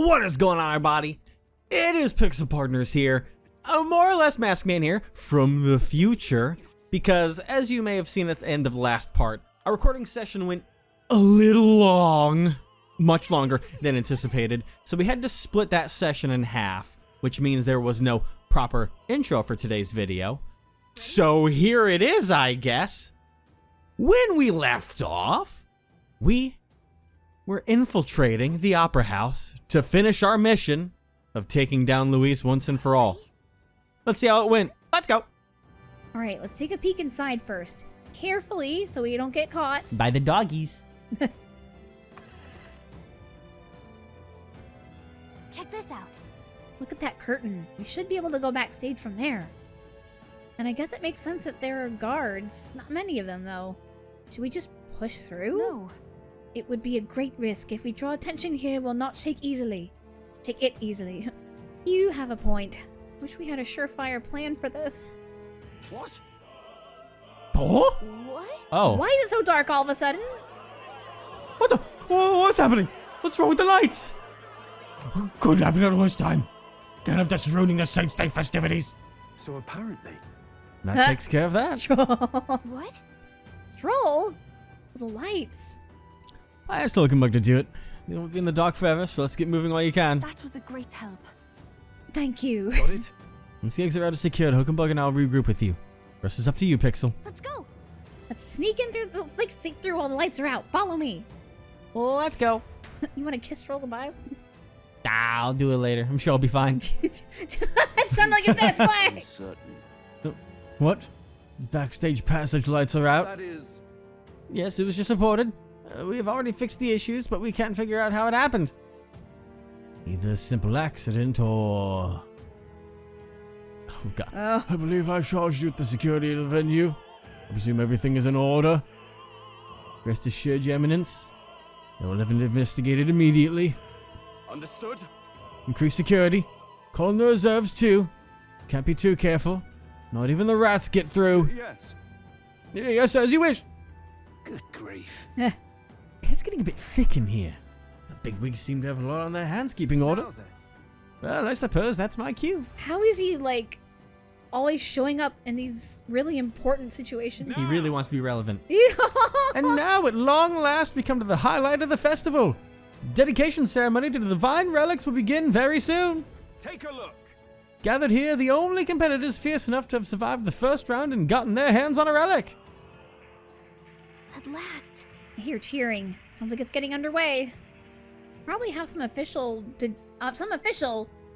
What is going on, everybody? It is Pixel Partners here, a more or less masked man here from the future, because as you may have seen at the end of the last part, our recording session went a little long, much longer than anticipated, so we had to split that session in half, which means there was no proper intro for today's video. So here it is, I guess. When we left off, we were infiltrating the Opera House to finish our mission of taking down Luis once and for all. Let's see how it went. Let's go. All right, let's take a peek inside first. Carefully, so we don't get caught. By the doggies. Check this out. Look at that curtain. We should be able to go backstage from there. And I guess it makes sense that there are guards. Not many of them, though. Should we just push through? No. It would be a great risk. If we draw attention here, we'll not shake easily. Shake it easily. You have a point. Wish we had a surefire plan for this. What? Oh? What? Oh. Why is it so dark all of a sudden? What the? What's happening? What's wrong with the lights? Couldn't happen at a worse time. Kind of just ruining the Saints' Day festivities. So apparently... That takes care of that. Stroll. What? Stroll? The lights. I still looking bug to do it. You won't be in the dark forever, so let's get moving while you can. That was a great help. Thank you. Got it? Once the exit route is secured, Hokenbug and I'll regroup with you. Rest is up to you, Pixel. Let's go. Let's sneak in through the see through while the lights are out. Follow me. Let's go. You want to kiss Stroll goodbye? I'll do it later. I'm sure I'll be fine. It sounded like a dead flag. Uncertain. What? The backstage passage lights are out. That is... Yes, it was just reported. We have already fixed the issues, but we can't figure out how it happened. Either a simple accident or... Oh, God. Oh. I believe I charged you with the security of the venue. I presume everything is in order. Rest assured, Your Eminence. I will have it investigated immediately. Understood? Increase security. Call in the reserves, too. Can't be too careful. Not even the rats get through. Yes. Yes, as you wish. Good grief. It's getting a bit thick in here. The bigwigs seem to have a lot on their hands keeping order. Now then. Well, I suppose that's my cue. How is he like always showing up in these really important situations? He really wants to be relevant. Yeah. And now, at long last, we come to the highlight of the festival. Dedication ceremony to the divine relics will begin very soon. Take a look. Gathered here, the only competitors fierce enough to have survived the first round and gotten their hands on a relic. At last. I hear cheering. Sounds like it's getting underway. Probably have some official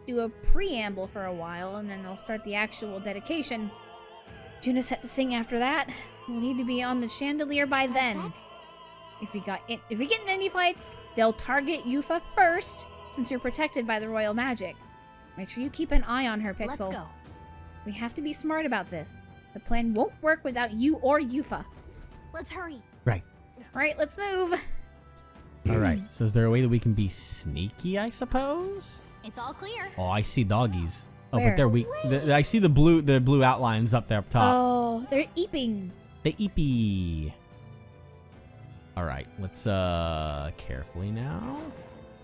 do a preamble for a while, and then they'll start the actual dedication. Juna's set to sing after that. We'll need to be on the chandelier by then. If we get in any fights, they'll target Yufa first, since you're protected by the royal magic. Make sure you keep an eye on her, Pixel. Let's go. We have to be smart about this. The plan won't work without you or Yufa. Let's hurry. Right. Alright, let's move. All right. So is there a way that we can be sneaky, I suppose? It's all clear. Oh, I see doggies. Oh, Where? but they're weak. I see the blue outlines up there up top. Oh, they're eeping. The eepy. All right, let's carefully now.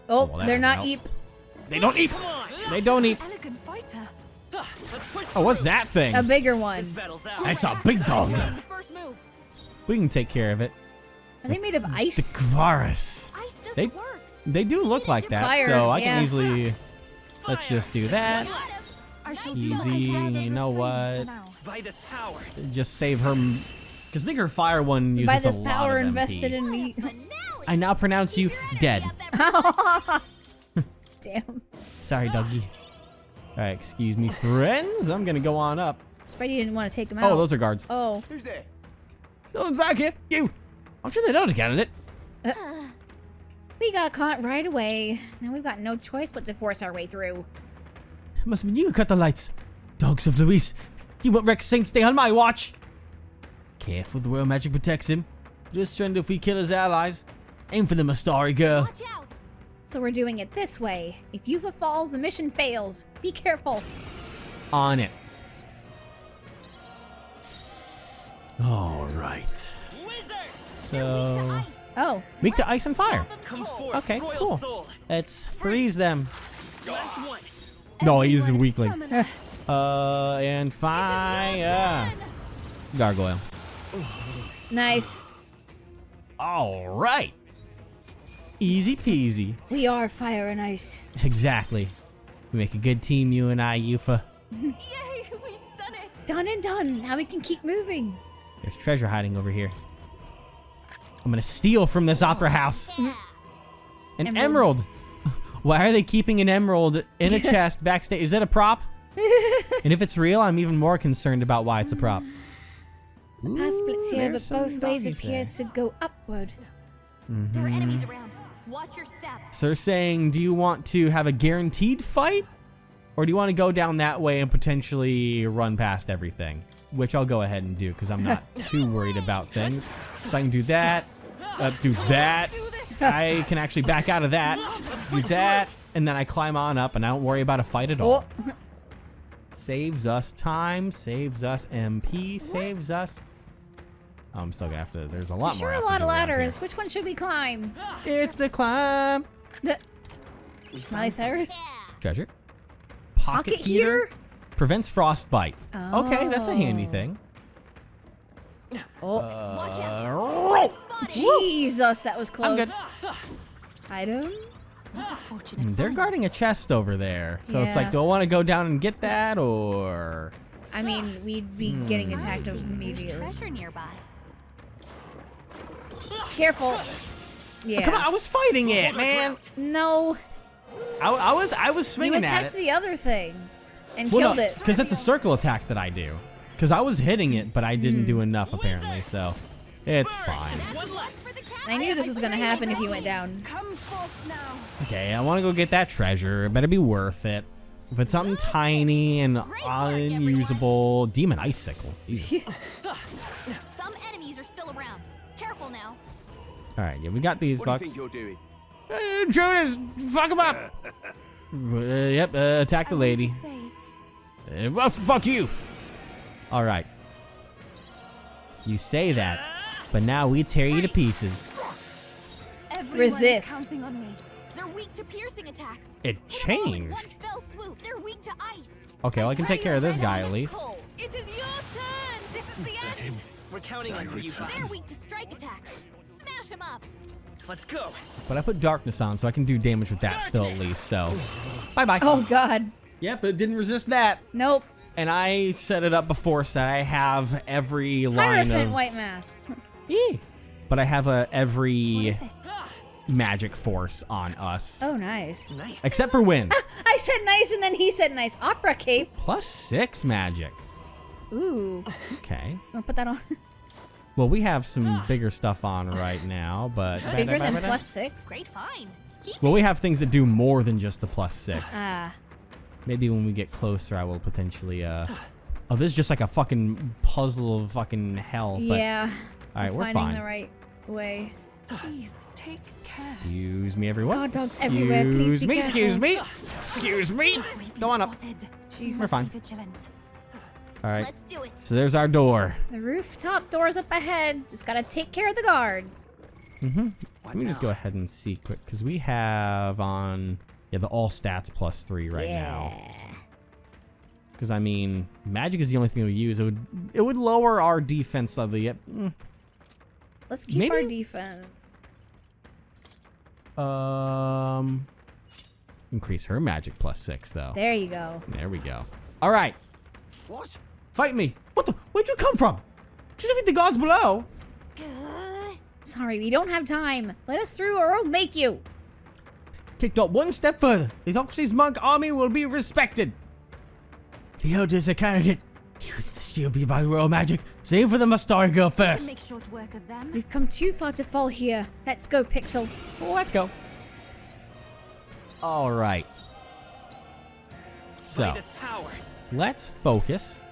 Oh, well, that they're doesn't not help. eep. They don't eep. They don't eep. Elegant fighter. Oh, what's that thing? A bigger one. That's a big dog. First move. We can take care of it. Are they made of The ice? Kvaris. Ice doesn't They- work. They do look like that, Fire, so I yeah. can easily. Let's just do that. I shall Easy, do. I'd rather you know refrain what? for now. By this power. Just save her. Because I think her fire one uses By this a lot power of MP. invested in me. I now pronounce you dead. Damn. Sorry, doggy. All right, excuse me, friends. I'm gonna go on up. Spidey didn't want to take him out. Oh, those are guards. Oh. Who's there? Someone's back here. You. I'm sure they know the candidate. We got caught right away. Now we've got no choice but to force our way through. It must have been you who cut the lights. Dogs of Luis. You won't wreck Saints Day on my watch. Careful, the royal magic protects him. Just trying if we kill his allies. Aim for the Mastari girl. Watch out. So we're doing it this way. If Yufa falls, the mission fails. Be careful. On it. All right. So Oh. Weak to ice and fire. Come forth, Okay, royal cool. soul. Let's freeze them. Last one. No, he's a weakling. Summoner. And fire. Gargoyle. Nice. All right. Easy peasy. We are fire and ice. Exactly. We make a good team, you and I, Yufa. Yay, we've done it. Done and done. Now we can keep moving. There's treasure hiding over here. I'm gonna steal from this opera house. An emerald. Why are they keeping an emerald in a chest backstage? Is that a prop? And if it's real, I'm even more concerned about why it's a prop. The path splits here, but there's some both ways doggies appear there. to go upward. There are enemies around. Watch your step. So they're saying, do you want to have a guaranteed fight? Or do you want to go down that way and potentially run past everything? Which I'll go ahead and do because I'm not too worried about things. So I can do that, do that. I can actually back out of that, do that, and then I climb on up and I don't worry about a fight at all. Oh. Saves us time, saves us MP, saves us. Oh, I'm still gonna have to, there's a lot more. Sure, I a have to lot do of around ladders. here. Which one should we climb? It's the climb. Miley Cyrus? Treasure. Pocket heater? Prevents frostbite. Okay, that's a handy thing. Oh. Watch out. Roll. Jesus, that was I'm close. good. Item? What a fortunate They're find. guarding a chest over there. So it's Yeah. like, do I want to go down and get that or? I mean, we'd be getting attacked There's immediately. treasure nearby. Careful. Yeah. Come on, I was fighting it, man. No. I was You swinging at attacked it. the other thing and killed it. Because that's a circle attack that I do. Because I was hitting it, but I didn't do enough apparently. So it's fine. One left. I knew this was going to happen if you went down. Come forth now. Okay, I want to go get that treasure. It better be worth it. If it's something tiny and unusable, demon icicle. Jesus. Some enemies are still around. Careful now. All right, yeah, we got these What do you fucks. think you're doing? Judas, fuck him up. Yep, attack the lady. Say, Well, fuck you. All right. You say that, but now we tear you to pieces. everyone Resist. is counting on me. They're weak to piercing attacks. It With only one changed. fell swoop, they're weak to ice. Okay, well, I can take care of this guy at least. Cold. It is your turn. This is the end. We're counting on you. They're weak to strike attacks. Smash them up. Let's go. But I put darkness on, so I can do damage with that still at least, so. Bye-bye. Oh, God. Yep, it didn't resist that. Nope. And I set it up before so that I have every line Hierophant of... white mask. But I have every What is it? magic force on us. Oh, nice. Nice. Except for wind. I said nice and then he said nice. Opera cape. +6 magic. Ooh. Okay. Wanna put that on? Well, we have some bigger stuff on right now, but... Bigger than +6? Great find. Keep Well, we have things that do more than just the +6. Ah. Maybe when we get closer, I will potentially, Oh, this is just like a fucking puzzle of fucking hell, but... Yeah. All right, we're finding fine. the right way. Please take care. Excuse me, everyone. Guard dogs everywhere, please be Excuse me. careful. Excuse me. Go on up. Jesus. We're fine. Vigilant. All right. Let's do it. So there's our door. The rooftop door's up ahead. Just gotta take care of the guards. Let me just go ahead and see quick, because we have on the all stats +3 right now. Because I mean, magic is the only thing we use. It would lower our defense slightly. Yep. Let's keep Maybe- our defense. Increase her magic +6 though. There you go. There we go. All right, What? fight me. What the? Where'd you come from? Did you defeat the gods below? Sorry, we don't have time. Let us through or I'll make you. Take not one step further. The Theocracy's monk army will be respected. The elders are candidate. Use the shield by royal magic. Save for the Mustari girl first. Make short work of them. We've come too far to fall here. Let's go, Pixel. Let's go. All right. So Greatest power. let's focus.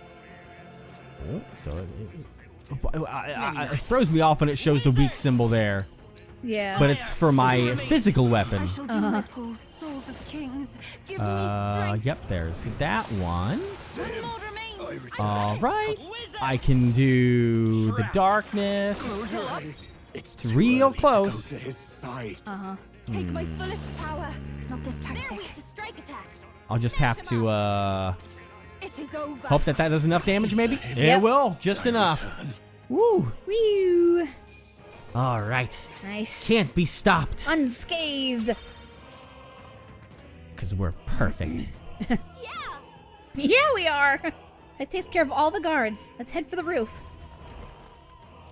Oh, so it throws me off when it shows the weak symbol there, Yeah. but it's for my physical weapon. I shall do my pull, souls of kings. Give me strength. Yep, there's that one. One more remains. All right. I can do the darkness. It's real close. Uh-huh. Take my fullest power. Not this tactic. They're weak to strike attacks. I'll just have to It is over. hope that does enough damage, maybe? Yep. It will, just enough. Woo. Whew. All right. Nice. Can't be stopped. Unscathed. Because we're perfect. Yeah. Yeah, we are. That takes care of all the guards. Let's head for the roof.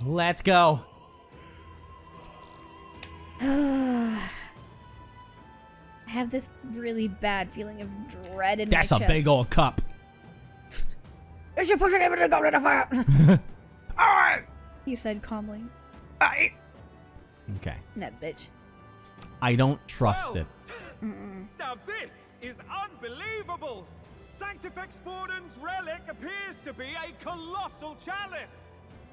Let's go. I have this really bad feeling of dread in That's my a chest. big old cup. You should push it into the goblet of fire. Alright. He said calmly. Okay. That bitch. I don't trust it. Now this is unbelievable! Sanctifex Forden's relic appears to be a colossal chalice!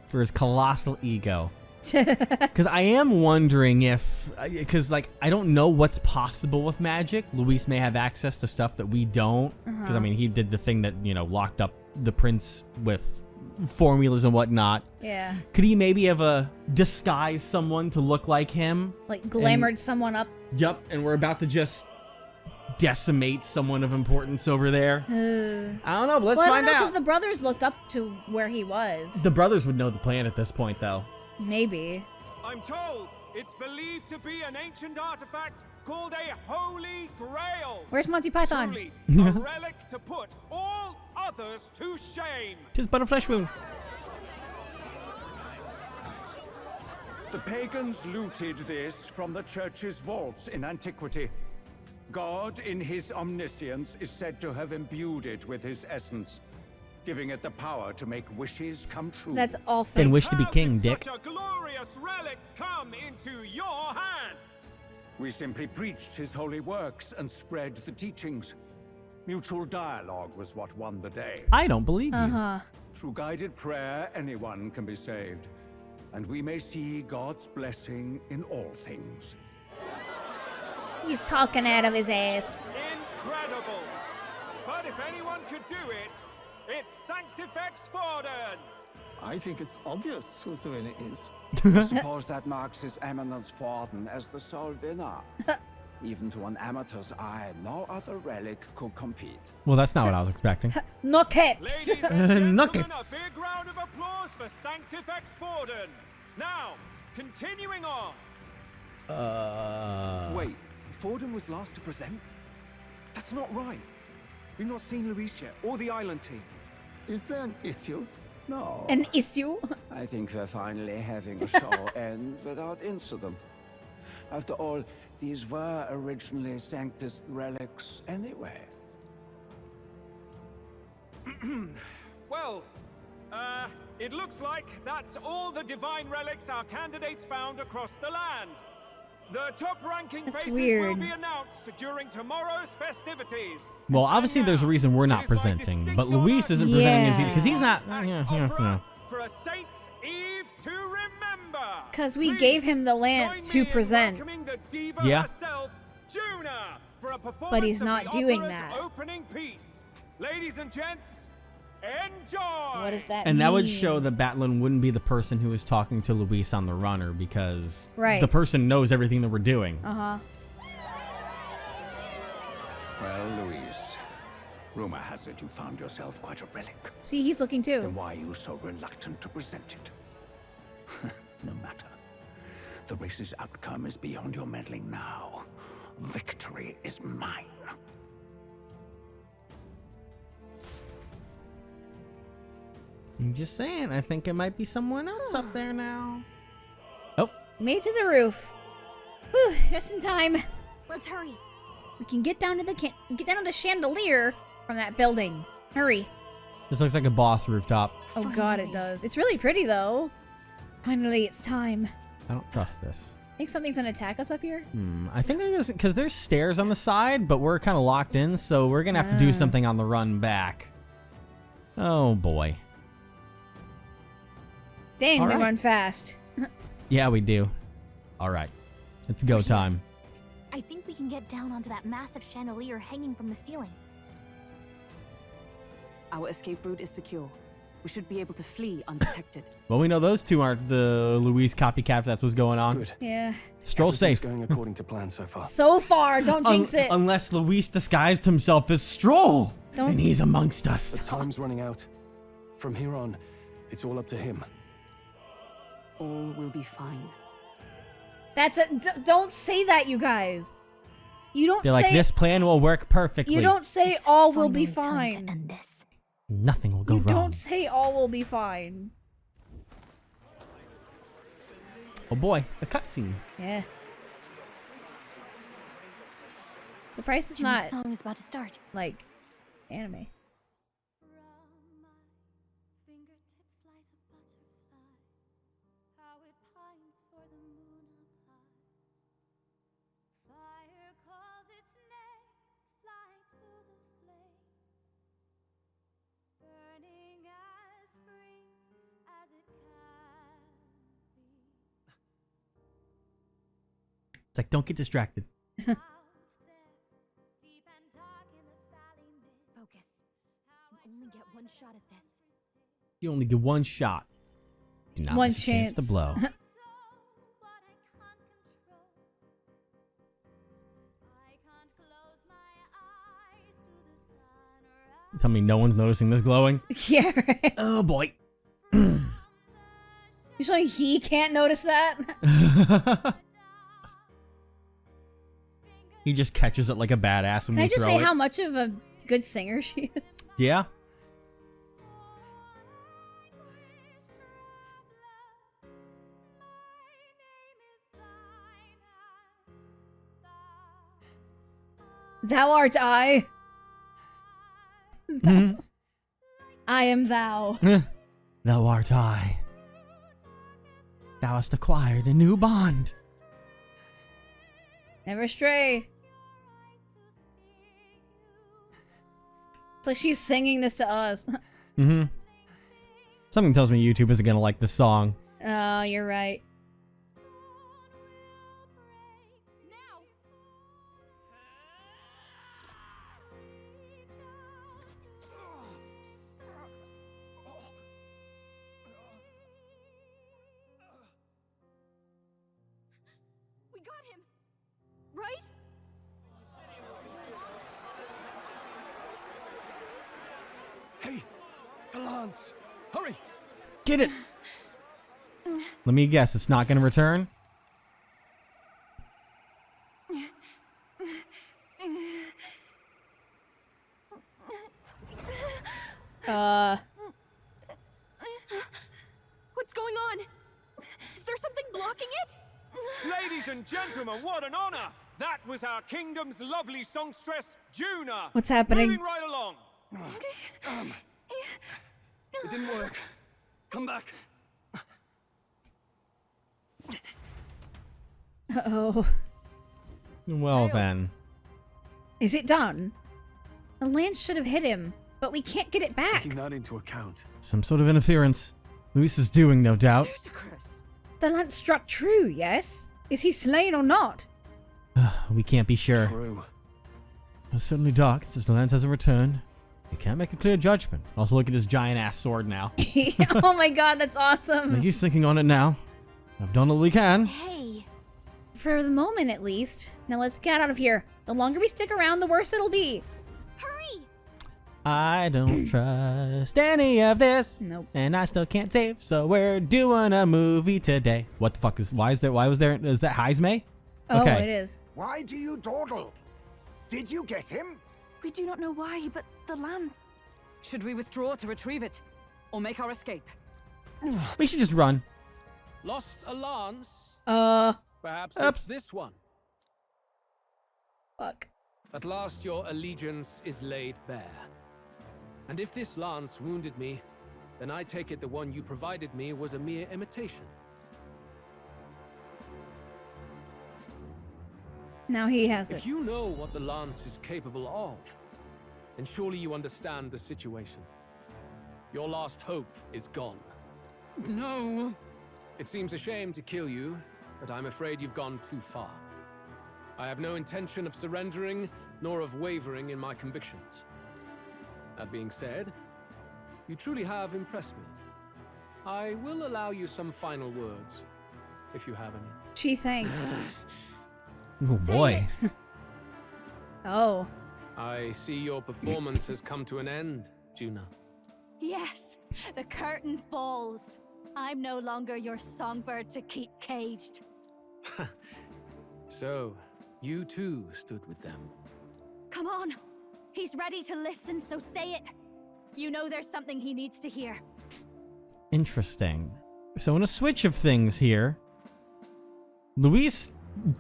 For his colossal ego. Because I am wondering if, because like I don't know what's possible with magic. Luis may have access to stuff that we don't. Because I mean, he did the thing that, you know, locked up the prince with formulas and whatnot. Yeah. Could he maybe have disguised someone to look like him? Like glamored someone up. Yep, and we're about to just decimate someone of importance over there. I don't know, but let's Well, I find don't know, out. because the brothers looked up to where he was. The brothers would know the plan at this point, though. Maybe. I'm told it's believed to be an ancient artifact called a Holy Grail! Where's Monty Python? Truly, a relic to put all others to shame! 'Tis but a flesh wound. The pagans looted this from the church's vaults in antiquity. God, in his omniscience, is said to have imbued it with his essence, giving it the power to make wishes come true. That's all Then fake. wish to be How king, did Dick. such a glorious relic come into your hands? We simply preached his holy works and spread the teachings. Mutual dialogue was what won the day. I don't believe you. Uh-huh. Through guided prayer, anyone can be saved, and we may see God's blessing in all things. He's talking out of his ass. Incredible! But if anyone could do it, it's Sanctifex Forden! I think it's obvious who Serena is. I suppose that marks His Eminence Forden as the sole winner. Even to an amateur's eye, no other relic could compete. Well, that's not what I was expecting. No tips. Ladies and gentlemen, a Nuggets. big round of applause for Sanctifex Forden! Now, continuing on. Wait, Forden was last to present? That's not right. We've not seen Luis yet, or the island team. Is there an issue? No, An issue. I think we're finally having a show end without incident. After all, these were originally Sanctus relics anyway. Well, it looks like that's all the divine relics our candidates found across the land. The top-ranking That's faces will weird. be announced during tomorrow's festivities. Well, And obviously there's a now, reason we're not it is my presenting, distinct but Luis honor isn't to presenting Yeah. because he's not. act Yeah. opera for a Saints' Eve to remember. 'Cause we Please gave him the lance join to me in present. welcoming the diva Yeah. herself, Juna, for a performance But he's of not the doing opera's that. opening piece. Ladies and gents, enjoy. What does that And mean? that would show that Batlin wouldn't be the person who is talking to Luis on the runner because Right. the person knows everything that we're doing. Uh-huh. Well, Luis, rumor has it you found yourself quite a relic. See, he's looking Then too. why are you so reluctant to present it? No matter. The race's outcome is beyond your meddling now. Victory is mine. I'm just saying, I think it might be someone else up there now. Oh, Made to the roof. Whew, just in time. Let's hurry. We can get down to the chandelier from that building. Hurry. this looks like a boss rooftop. Oh god, it does. It's really pretty though. Finally, it's time. I don't trust this. Think something's gonna attack us up here? I think there's because there's stairs on the side, but we're kind of locked in, so we're gonna have to do something on the run back. Oh boy. Dang, All we right. run fast. Yeah, we do. All right, it's go time. I think we can get down onto that massive chandelier hanging from the ceiling. Our escape route is secure. We should be able to flee undetected. Well, we know those two aren't the Luis copycat if that's what's going on. Good. Yeah. Stroll safe. Going according to plan so far. So far, don't jinx it. Unless Luis disguised himself as Stroll. Don't- And he's amongst us. But time's running out. From here on, it's all up to him. All will be fine. That's a. Don't say that, you guys. You don't They're say. like, this plan will work perfectly. You don't say It's all will be finally time fine. to end this. Nothing will go You wrong. don't say all will be fine. Oh boy, a cutscene. Yeah. Surprised it's June's not song is about to start. like anime. It's like, don't get distracted. Focus. You only get one shot at this. You only get one shot. Do not One miss a chance to chance. blow. Tell me no one's noticing this glowing? Yeah. Right. Oh boy. You showing he can't notice that? He just catches it like a badass when Can I we just throw say it. how much of a good singer she is? Yeah. Thou art I. I am thou. Thou art I. Thou hast acquired a new bond. Never stray. It's like she's singing this to us. Mm-hmm. Something tells me YouTube isn't gonna like this song. Oh, you're right. We got him, right? Hey, the lance! Hurry! Get it! Let me guess, it's not gonna return? What's going on? Is there something blocking it? Ladies and gentlemen, what an honor! That was our kingdom's lovely songstress, Juna. What's happening? Moving right along. It didn't work. Come back. Uh-oh. Well then. Is it done? The lance should have hit him, but we can't get it back. Taking that into account. Some sort of interference. Luis is doing, no doubt. Ludicrous. The lance struck true, yes? Is he slain or not? We can't be sure. True. It's certainly dark since the lance hasn't returned. We can't make a clear judgment. Also, look at his giant ass sword now. Oh my god, that's awesome. He's thinking on it now. I've done all we can. Hey. For the moment, at least. Now let's get out of here. The longer we stick around, the worse it'll be. Hurry! I don't trust any of this. Nope. And I still can't save, so we're doing a movie today. What the fuck is, why is that Heisme? Oh, Okay. it is. Why do you dawdle? Did you get him? We do not know why, but the lance. Should we withdraw to retrieve it? Or make our escape? We should just run. Lost a lance? Perhaps Oops. it's this one. Fuck. At last your allegiance is laid bare. And if this lance wounded me, then I take it the one you provided me was a mere imitation. Now he has If it. you know what the lance is capable of, then surely you understand the situation. Your last hope is gone. No. It seems a shame to kill you, but I'm afraid you've gone too far. I have no intention of surrendering, nor of wavering in my convictions. That being said, you truly have impressed me. I will allow you some final words, if you have any. Gee, thanks. Oh boy. Oh. I see your performance has come to an end, Juna. Yes, the curtain falls. I'm no longer your songbird to keep caged. So, you too stood with them. Come on. He's ready to listen, so say it. You know there's something he needs to hear. Interesting. So in a switch of things here, Luis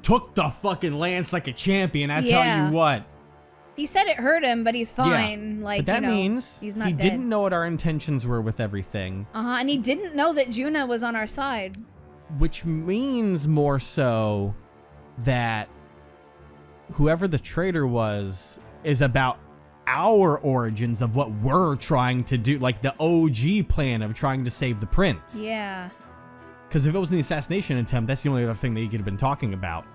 took the fucking lance like a champion, I tell Yeah. you what. He said it hurt him, but he's fine. Yeah. Like, but that you know, means he's not he dead. didn't know what our intentions were with everything. And he didn't know that Juna was on our side. Which means more so that whoever the traitor was is about our origins of what we're trying to do, like the OG plan of trying to save the prince. Yeah. Because if it was an assassination attempt, that's the only other thing that you could have been talking about.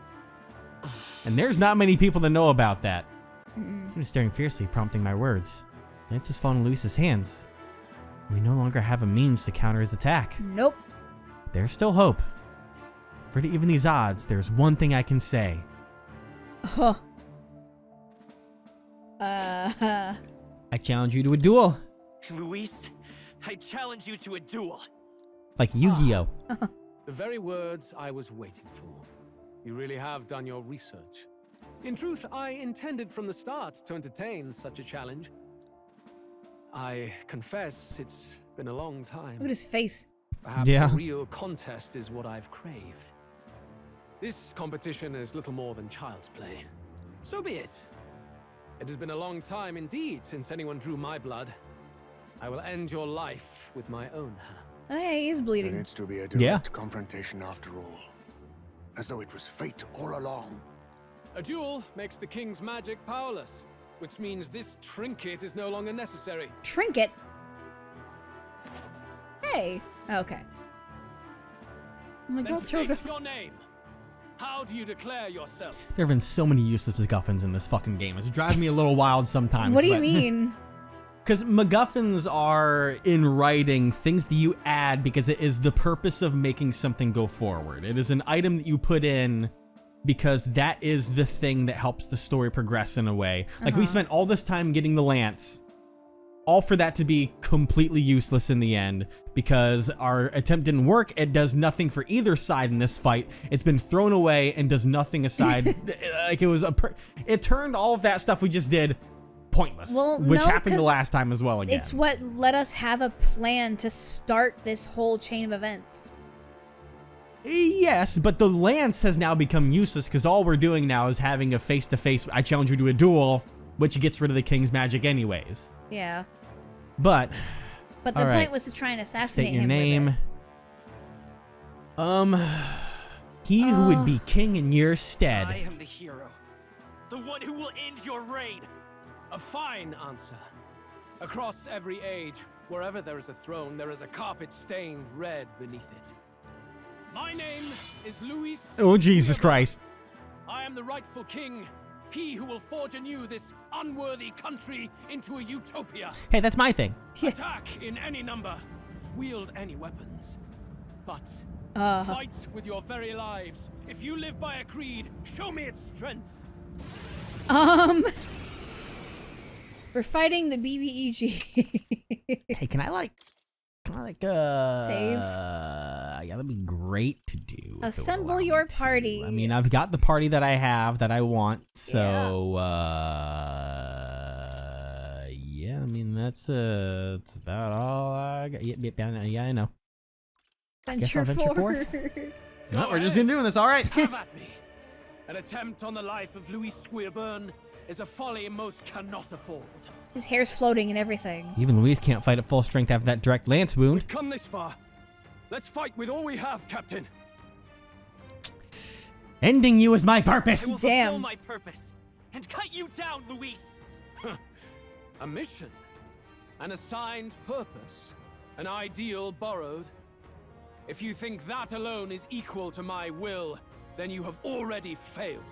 And there's not many people that know about that. He was staring fiercely, prompting my words. The lance has fallen in Luis's hands. We no longer have a means to counter his attack. Nope. There's still hope. For to even these odds, there's one thing I can say. Huh. I challenge you to a duel. Luis, I challenge you to a duel. Like Yu-Gi-Oh! The very words I was waiting for. You really have done your research. In truth, I intended from the start to entertain such a challenge. I confess it's been a long time. Look at his face. Perhaps Yeah. a real contest is what I've craved. This competition is little more than child's play. So be it. It has been a long time indeed since anyone drew my blood. I will end your life with my own hand. Hey, he's There bleeding. needs to be a direct confrontation after all. As though it was fate all along. A duel makes the king's magic powerless, which means this trinket is no longer necessary. Trinket? Hey. Okay. I'm like, Then don't throw it. state your name. How do you declare yourself? There have been so many useless MacGuffins in this fucking game. It's driving me a little wild sometimes. What do you mean? Because MacGuffins are, in writing, things that you add because it is the purpose of making something go forward. It is an item that you put in because that is the thing that helps the story progress in a way. Like, we spent all this time getting the lance, all for that to be completely useless in the end because our attempt didn't work. It does nothing for either side in this fight. It's been thrown away and does nothing aside. Like, it was it turned all of that stuff we just did pointless, Well, which no, happened the 'cause last time as well again. It's what let us have a plan to start this whole chain of events. Yes, but the lance has now become useless because all we're doing now is having a face-to-face, I challenge you to a duel, which gets rid of the king's magic anyways. Yeah. But the all right. point was to try and assassinate State your him name. with it. He who would be king in your stead. I am the hero. The one who will end your reign. A fine answer. Across every age, wherever there is a throne, there is a carpet stained red beneath it. My name is Luis. Oh, Jesus Christ. I am the rightful king. He who will forge anew this unworthy country into a utopia. Hey, that's my thing. Attack in any number. Wield any weapons. But fight with your very lives. If you live by a creed, show me its strength. We're fighting the BBEG. Hey, can I Save? Yeah, that'd be great to do. if it would Assemble allow your me to. party. I mean, I've got the party that I have that I want, so yeah. I mean, that's about all I got. Yeah, I know. Guess I'll venture forth. No, we're just doing this. All right. Have at me. An attempt on the life of Louis Squeerburn is a folly most cannot afford. His hair's floating and everything. Even Louise can't fight at full strength after that direct lance wound. We've come this far. Let's fight with all we have, Captain. Ending you is my purpose. I will fulfill my purpose and cut you down, Luis. A mission, an assigned purpose, an ideal borrowed. If you think that alone is equal to my will, then you have already failed.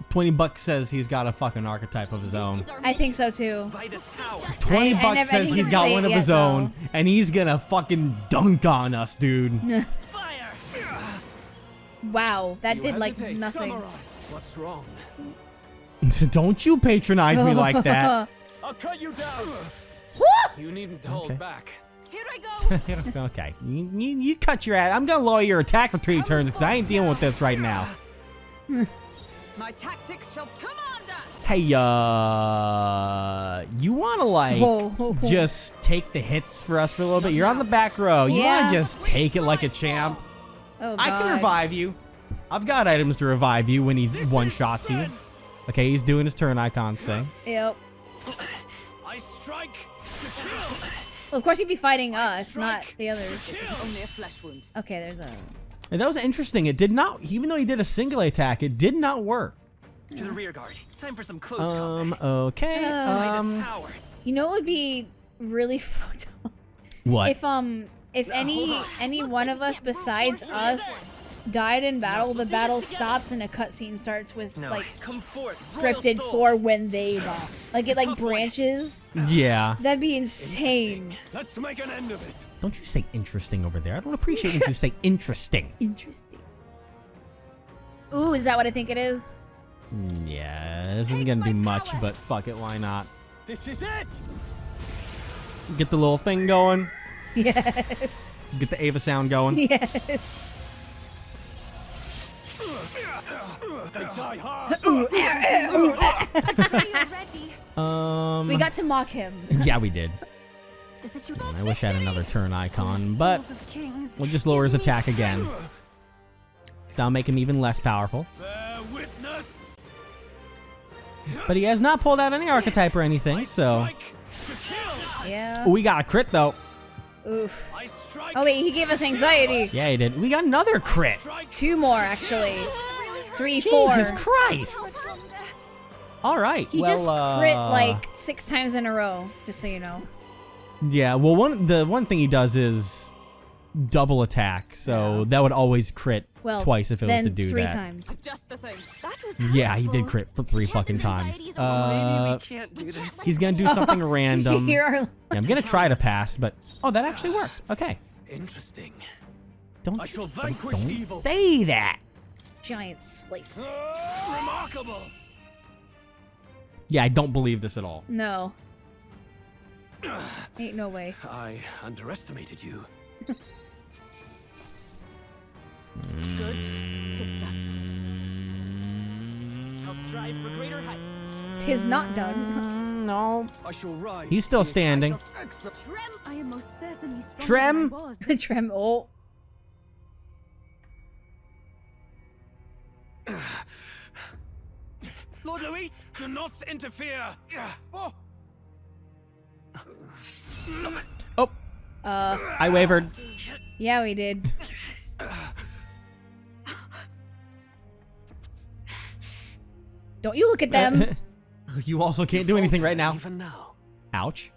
$20 says he's got a fucking archetype of his own. I think so too. By this power. $20 says he's got one of his own, and he's gonna fucking dunk on us, dude. Fire. Wow, that You did like hesitate. nothing. Samurai. What's wrong? Don't you patronize me like that. I'll cut you down. You needn't hold back. Here I go. Okay, you cut your ass. I'm gonna lower your attack for 3 turns because I ain't dealing with this right now. My tactics shall command us. Hey, you wanna like just take the hits for us for a little bit? You're on the back row. You Yeah. wanna just take it like a champ? Oh, I can God. revive you. I've got items to revive you when he one-shots you. Okay, he's doing his turn icons thing. Yep. I strike to kill. Well, of course he'd be fighting us, not the others. Only a flesh wound. Okay, there's a. And that was interesting. It did not, even though he did a single attack, it did not work. To the rear guard. Time for some close combat. Okay. By this power. You know what would be really fucked up? What? If any one of us besides us died in battle, the battle stops and a cutscene starts with No, like come forth. scripted royal soul. for when they die. Like it like branches. Yeah. That'd be insane. Let's make an end of it. Don't you say interesting over there. I don't appreciate when you say interesting. Interesting. Ooh, is that what I think it is? Yeah, this isn't gonna be much, but fuck it, why not? This is it. Get the little thing going. Yeah. Get the Ava sound going. Yes. They die hard. Are you ready? We got to mock him. Yeah, we did. Is it you? I wish I had another turn icon, but Souls of kings. we'll just lower his attack again. So I'll make him even less powerful. Bear witness. But he has not pulled out any archetype or anything, so. Strike to kill. Yeah. We got a crit though. Oof. I strike. Oh wait, he gave us anxiety. Yeah, he did. We got another crit. Strike. 2 more actually. 3, 4. Jesus Christ. All right. He well, just crit like 6 times in a row, just so you know. Yeah, well, the one thing he does is double attack, so that would always crit twice if it was to do 3 that. times. Just the thing. That was Yeah, he did crit for 3 fucking times. Maybe we can't do this. He's gonna do something Did random. you hear our Yeah, I'm gonna try to pass, but oh, that actually worked. Okay, Interesting. don't I shall just vanquish don't evil. say that. giant slice? Remarkable. Yeah, I don't believe this at all. No. Ain't no way. I underestimated you. good. Tis done. I'll strive for greater heights. Tis not done. No, I shall rise. he's still standing. Trem, I am most certainly stronger Trem? than I was. Trem. Oh. Lord Luis, do not interfere. Oh. Oh, I wavered. Yeah, we did. Don't you look at them. You also can't do anything right now. Even now. Ouch.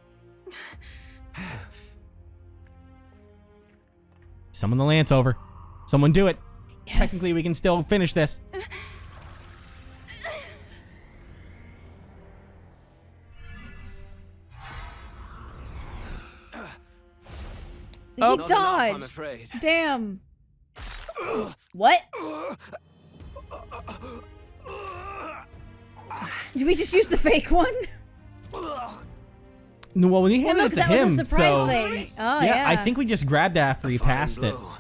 Summon the lance over. Someone do it. Yes. Technically, we can still finish this. He Oh. Not enough, I'm dodged. afraid. Damn. What? Did we just use the fake one? No, well, when he Well, handed no, it because to that him, was a surprise so thing. Oh, yeah, yeah. I think we just grabbed it after he Fine passed it. blow.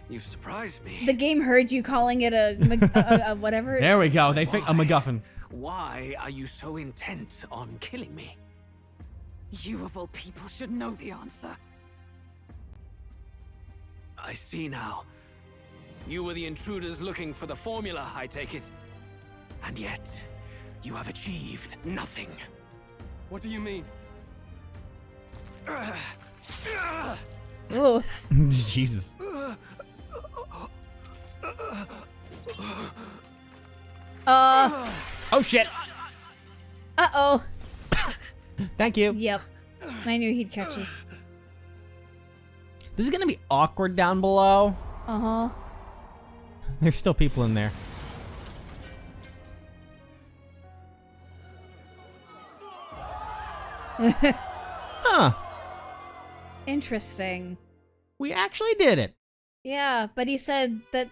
You've surprised me. the game heard you calling it a whatever. There we go. They think a MacGuffin. Why are you so intent on killing me? You of all people should know the answer. I see now. You were the intruders looking for the formula, I take it. And yet, you have achieved nothing. What do you mean? Ooh. Jesus. Oh shit. Uh-oh. Thank you. Yep. I knew he'd catch us. This is gonna be awkward down below. Uh-huh. There's still people in there. Huh. Interesting. We actually did it. Yeah, but he said that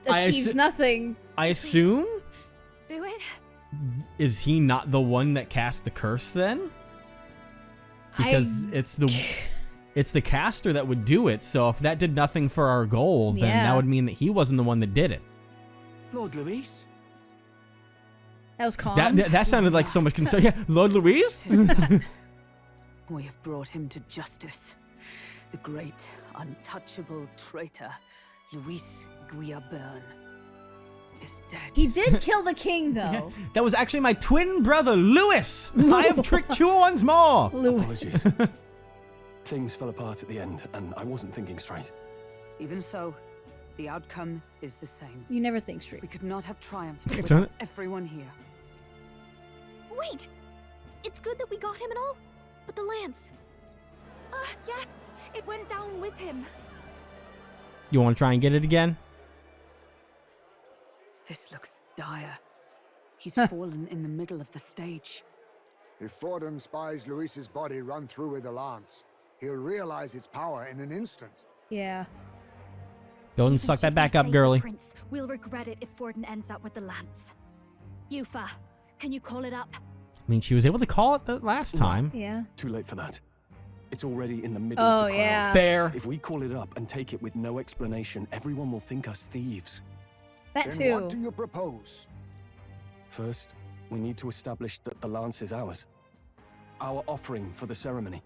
I achieves nothing. I assume? Do it? Is he not the one that cast the curse then? Because it's the caster that would do it, so if that did nothing for our goal, then that would mean that he wasn't the one that did it. Lord Luis? That was calm. That sounded like so much concern. Yeah, Lord Louise? We have brought him to justice. The great, untouchable traitor, Luis Guillaburn, is dead. He did kill the king, though. That was actually my twin brother, Louis. I have tricked you once more. Apologies. Things fell apart at the end, and I wasn't thinking straight. Even so, the outcome is the same. You never think straight. We could not have triumphed Done without it. everyone here. Wait! It's good that we got him and all, but the lance. Yes, it went down with him. You want to try and get it again? This looks dire. He's fallen in the middle of the stage. If Forden spies Luis's body run through with a lance, he'll realize its power in an instant. Yeah. Go and suck that back up, girly. Prince, we'll regret it if Forden ends up with the lance. Yufa, can you call it up? I mean, she was able to call it the last time. Yeah. Too late for that. It's already in the middle Oh, of the crowd. yeah. Fair. If we call it up and take it with no explanation, everyone will think us thieves. That Then too. what do you propose? First, we need to establish that the lance is ours. Our offering for the ceremony.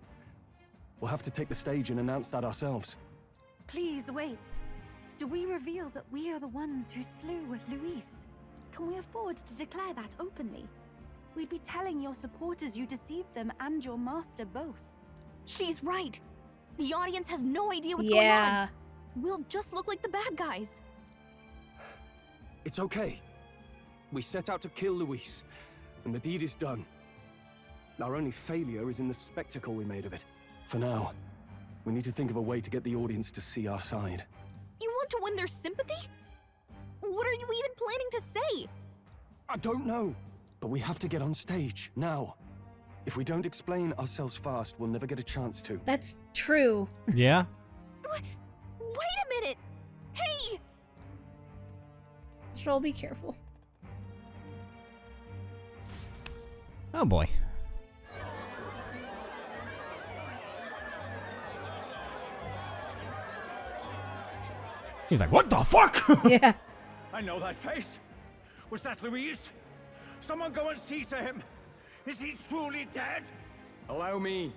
We'll have to take the stage and announce that ourselves. Please wait. Do we reveal that we are the ones who slew Luis? Can we afford to declare that openly? We'd be telling your supporters you deceived them and your master both. She's right. The audience has no idea what's Yeah. going on. We'll just look like the bad guys. It's okay. We set out to kill Luis, and the deed is done. Our only failure is in the spectacle we made of it. For now, we need to think of a way to get the audience to see our side. You want to win their sympathy? What are you even planning to say? I don't know, but we have to get on stage, now. If we don't explain ourselves fast, we'll never get a chance to. That's true. Yeah? Wait a minute! Hey! Stroll, be careful. Oh boy. He's like, what the fuck? Yeah. I know that face. Was that Luis? Someone go and see to him. Is he truly dead? Allow me.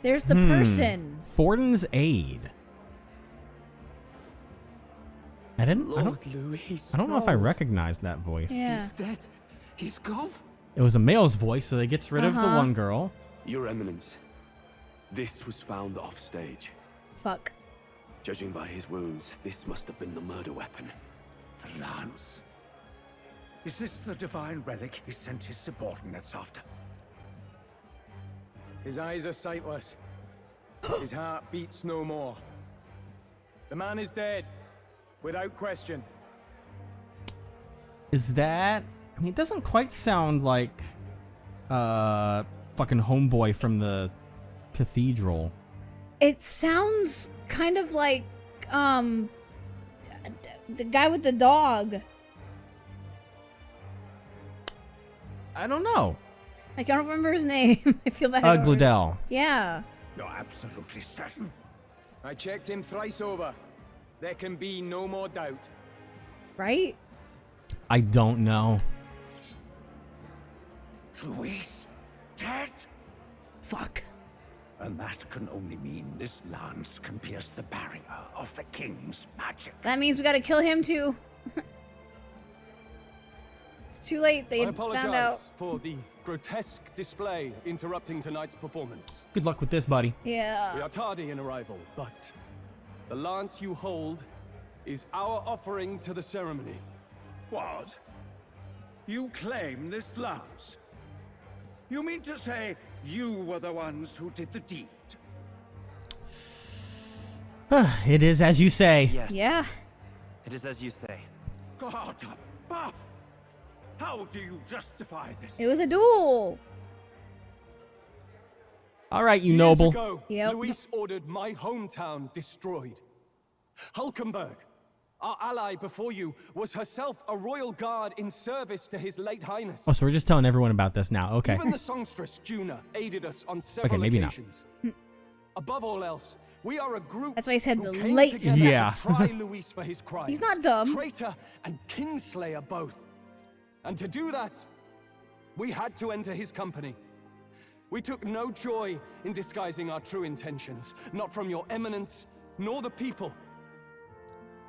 There's the person. Forden's aid. I don't know if I recognized that voice. Yeah. He's dead. He's gone. It was a male's voice, so it gets rid of the Uh-huh. one girl. Your Eminence, this was found off stage. Fuck. Judging by his wounds, this must have been the murder weapon. The lance. Is this the divine relic he sent his subordinates after? His eyes are sightless. His heart beats no more. The man is dead, without question. Is that... I mean, it doesn't quite sound like... fucking homeboy from the cathedral. It sounds kind of like, the guy with the dog. I don't know. I can't remember his name. I feel bad. already. Gladell. Yeah. You're absolutely certain. I checked him thrice over. There can be no more doubt. Right? I don't know. Luis, dead? Fuck. And that can only mean this lance can pierce the barrier of the king's magic. That means we gotta kill him too. It's too late. They I found out. apologize for the grotesque display interrupting tonight's performance. Good luck with this, buddy. Yeah. We are tardy in arrival, but the lance you hold is our offering to the ceremony. What? You claim this lance? You mean to say you were the ones who did the deed? It is as you say. Yes. Yeah. It is as you say. God above! How do you justify this? It was a duel. All right, you Years noble. ago, Yep. Luis ordered my hometown destroyed. Hulkenberg, our ally before you, was herself a royal guard in service to his late highness. Oh, so we're just telling everyone about this now. Okay. Even the songstress Juna aided us on several maybe not. occasions. Above all else, we are a group. That's why he said who the came late. together Yeah. to try Luis for his crimes. He's not dumb. Traitor and kingslayer both. And to do that, we had to enter his company. We took no joy in disguising our true intentions, not from your eminence, nor the people.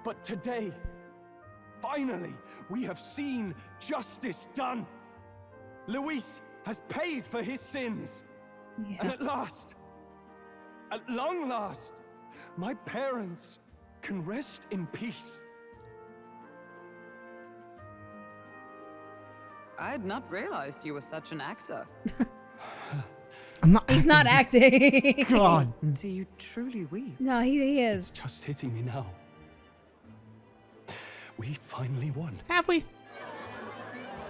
But today, finally, we have seen justice done. Luis has paid for his sins. Yeah. And at long last, my parents can rest in peace. I had not realized you were such an actor. I'm not. He's not acting. God. Do you truly weep? No, he is. Just hitting me now. We finally won. Have we?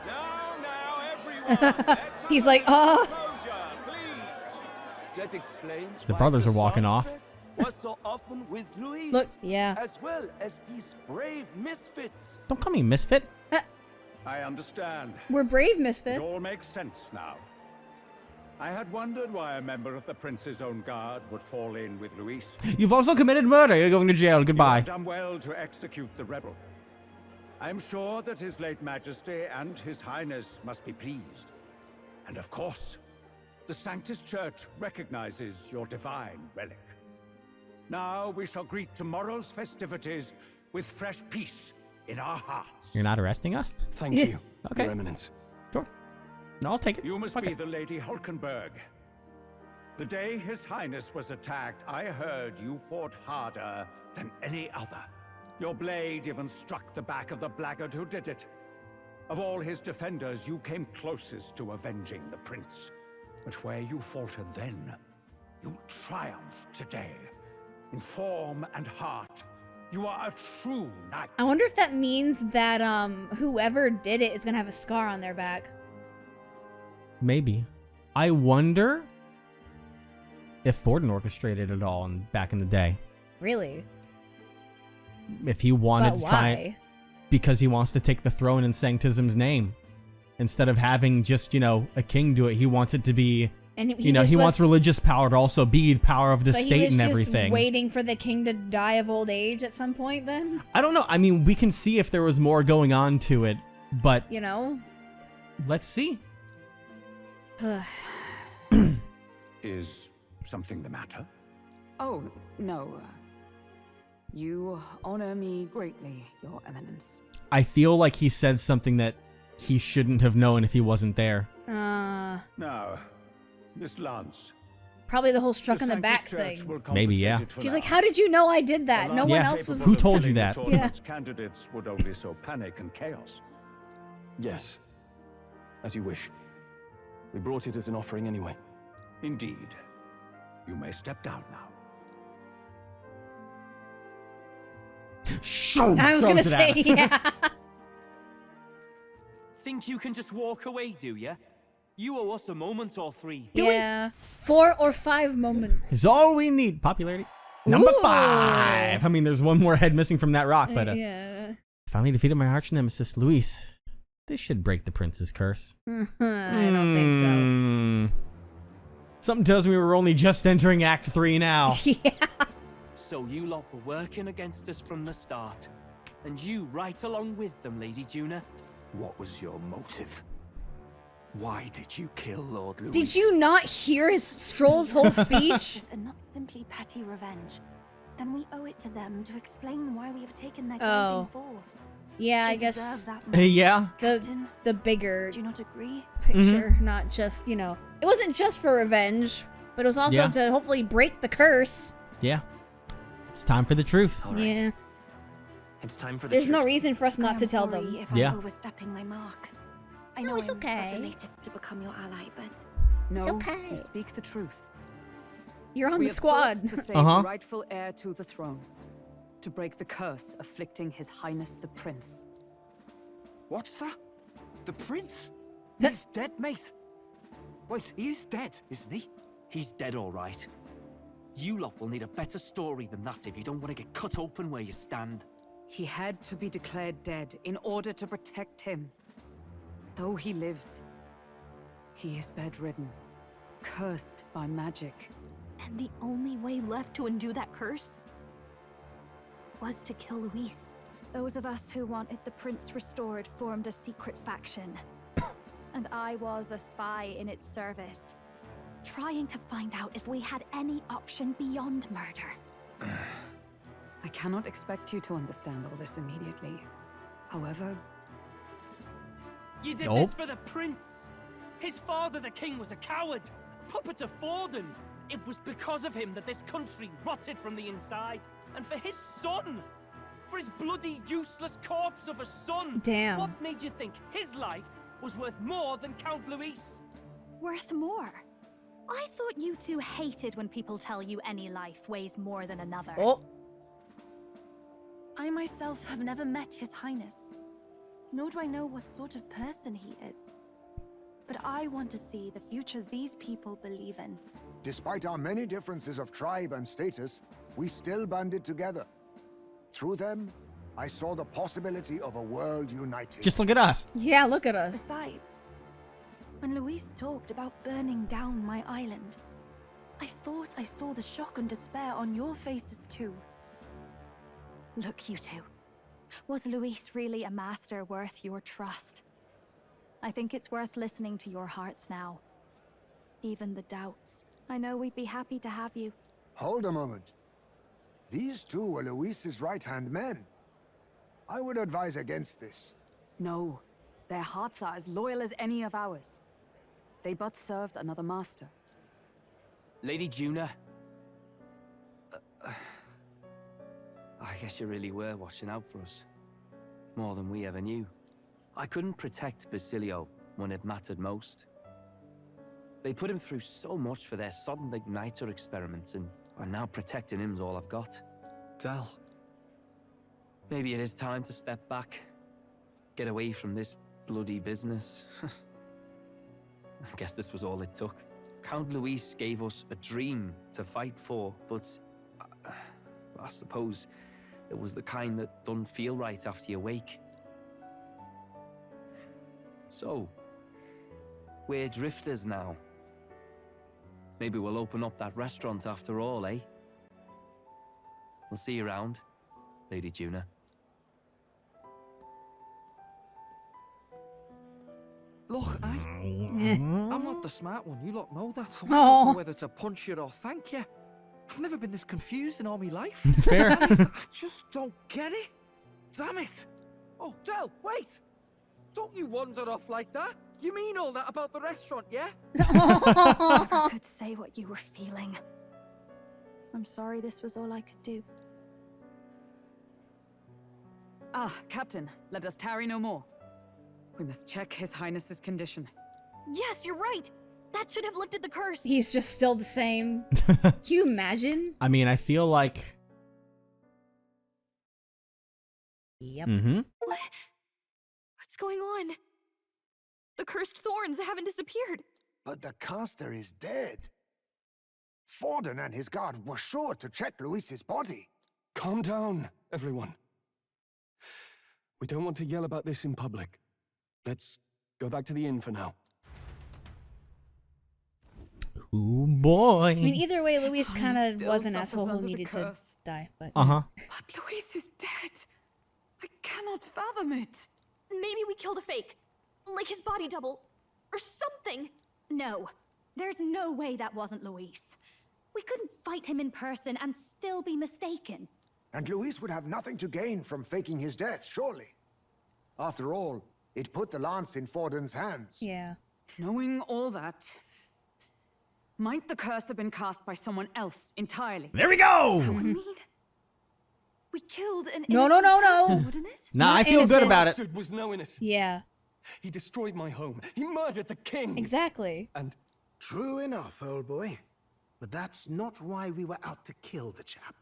Now, everyone, let's He's like, oh. closure, please. That explains The why brothers are walking off. songstress was so often with Luis. Look, yeah. As well as these brave misfits. Don't call me misfit. I understand. We're brave It misfits. all makes sense now. I had wondered why a member of the prince's own guard would fall in with Luis. You've also committed murder. You're going to jail. You Goodbye. have done well to execute the rebel. I am sure that his late majesty and his highness must be pleased. And of course, the Sanctus Church recognizes your divine relic. Now we shall greet tomorrow's festivities with fresh peace in our hearts. You're not arresting us? Thank you, Okay. Your Eminence. Sure. No, I'll take it. You must Okay. be the Lady Hulkenberg. The day His Highness was attacked, I heard you fought harder than any other. Your blade even struck the back of the blackguard who did it. Of all his defenders, you came closest to avenging the prince. But where you faltered then, you triumphed today. In form and heart, you are a true knight. I wonder if that means that whoever did it is gonna have a scar on their back. Maybe. I wonder if Forden orchestrated it all back in the day. Really? If he wanted But to try it. why? Because he wants to take the throne in Sanctism's name. Instead of having just, a king do it, he wants it to be, And he wants religious power to also be the power of the so state he was and just everything. waiting for the king to die of old age at some point then? I don't know. I mean, we can see if there was more going on to it, but You know? let's see. Is something the matter? Oh, no. You honor me greatly, Your Eminence. I feel like he said something that he shouldn't have known if he wasn't there. Now, Miss Lance. Probably the whole struck the in the back Sanctus Church thing. will Maybe, yeah. confiscate it for She's now. like, how did you know I did that? No Alone one Yeah. else was. Who told you killing the that? tournament's candidates would only sow panic and chaos. Yes, as you wish. We brought it as an offering anyway. Indeed. You may step down now. I was gonna say, yeah. Think you can just walk away, do ya? You owe us a moment or three. Yeah. 4 or 5 moments. It's all we need. Popularity. Number Ooh. 5. I mean, there's one more head missing from that rock, but Yeah. finally defeated my arch nemesis, Luis. This should break the prince's curse. I don't think Something tells me we're only just entering Act 3 now. so. Yeah. So you lot were working against us from the start. And you right along with them, Lady Juna. What was your motive? Why did you kill Lord Luis? Did you not hear his Stroll's whole speech? And not simply petty revenge. Then we owe it to them to explain why we have taken their Oh. guiding force. Yeah, I They guess deserve that much. Yeah. the bigger Do you not agree? picture, not just, it wasn't just for revenge, but it was also Yeah. to hopefully break the curse. Yeah. It's time for the truth. All right. Yeah. It's time for the There's no truth. reason for us I not am to tell sorry them. if Yeah. I'm overstepping my mark. I No, know it's I'm not okay. the latest to become your ally, but No, okay. you speak the truth. You're on We the have squad. sought to save Uh-huh. the rightful heir to the throne. To break the curse afflicting His Highness the Prince. What's that? The prince? The- He's dead, mate. Wait, he is dead, isn't he? He's dead, all right. You lot will need a better story than that if you don't want to get cut open where you stand. He had to be declared dead in order to protect him. Though he lives, he is bedridden, cursed by magic. And the only way left to undo that curse was to kill Luis. Those of us who wanted the prince restored formed a secret faction. And I was a spy in its service, trying to find out if we had any option beyond murder. I cannot expect you to understand all this immediately. However... You did this for the prince! His father, the king, was a coward, a puppet of Forden. It was because of him that this country rotted from the inside. And for his son! For his bloody, useless corpse of a son! Damn. What made you think his life was worth more than Count Luis? Worth more? I thought you two hated when people tell you any life weighs more than another. Oh. I myself have never met His Highness, nor do I know what sort of person he is. But I want to see the future these people believe in. Despite our many differences of tribe and status, we still banded together. Through them, I saw the possibility of a world united. Just look at us. Yeah, look at us. Besides, when Luis talked about burning down my island, I thought I saw the shock and despair on your faces too. Look, you two. Was Luis really a master worth your trust? I think it's worth listening to your hearts now. Even the doubts. I know we'd be happy to have you. Hold a moment. These two were Luis's right-hand men. I would advise against this. No, their hearts are as loyal as any of ours. They but served another master. Lady Juna. I guess you really were watching out for us. More than we ever knew. I couldn't protect Basilio when it mattered most. They put him through so much for their sudden igniter experiments, and now protecting him's all I've got. Del. Maybe it is time to step back. Get away from this bloody business. I guess this was all it took. Count Luis gave us a dream to fight for, but I suppose it was the kind that doesn't feel right after you wake. So, we're drifters now. Maybe we'll open up that restaurant after all, eh? We'll see you around, Lady Juna. Look, I'm not the smart one. You lot know that. So I Oh. don't know whether to punch you or thank you. I've never been this confused in all my life. Fair. Damn it, I just don't get it. Damn it. Oh, Del, wait. Don't you wander off like that. You mean all that about the restaurant, yeah? Never could say what you were feeling. I'm sorry this was all I could do. Ah, Captain, let us tarry no more. We must check His Highness's condition. Yes, you're right. That should have lifted the curse. He's just still the same. Can you imagine? I mean, I feel like... Yep. Mm-hmm. What's going on? The cursed thorns haven't disappeared. But the caster is dead. Forden and his guard were sure to check Luis's body. Calm down, everyone. We don't want to yell about this in public. Let's go back to the inn for now. Ooh, boy. I mean, either way, Luis His kind Highness of still was an suffers asshole who under the needed to curse. die. But Uh-huh. But Luis is dead. I cannot fathom it. Maybe we killed a fake. Like his body double. Or something. No. There's no way that wasn't Luis. We couldn't fight him in person and still be mistaken. And Luis would have nothing to gain from faking his death, surely. After all, it put the lance in Forden's hands. yeah. Knowing all that, might the curse have been cast by someone else entirely? There we go! I mean, we killed an No, innocent no. person, wouldn't it? Nah, Not I feel innocent. good about it. Bastard was no innocent. Yeah. He destroyed my home. He murdered the king. Exactly. And True enough, old boy. But that's not why we were out to kill the chap,